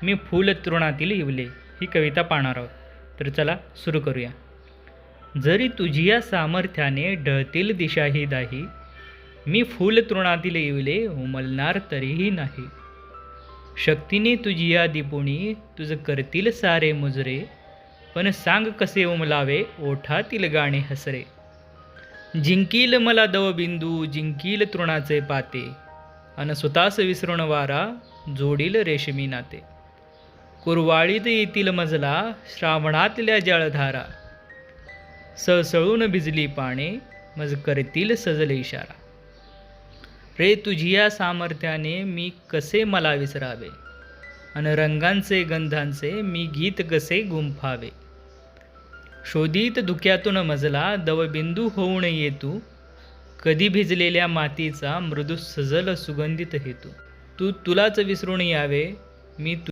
मी फूल तृणातील इवले ही कविता पाहणार आहोत. तर चला सुरू करूया. जरी तुझिया सामर्थ्याने ढळतील दिशाही दाही, मी फूल तृणातील इवले उमलणार तरीही नाही. शक्तीने तुझिया दिपुणी तुझ करतील सारे मुजरे, पण सांग कसे उमलावे ओठातील गाणे हसरे. जिंकील मला दवबिंदू जिंकील तृणाचे पाते, अन सुतास विसरून वारा जोडील रेशमी नाते. कुरवाळीत येतील मजला श्रावणातल्या जळधारा, सळसळून भिजली पाने मज करतील सजले इशारा. रे तुझिया सामर्थ्याने मी कसे मला विसरावे, अन रंगांचे गंधांचे मी गीत कसे गुंफावे. शोधित धुक्यातून मजला दवबिंदू होऊन येतू, कधी भिजलेल्या मातीचा मृदू सजल सुगंधित हेतू. तू तुलाच विसरून यावे मी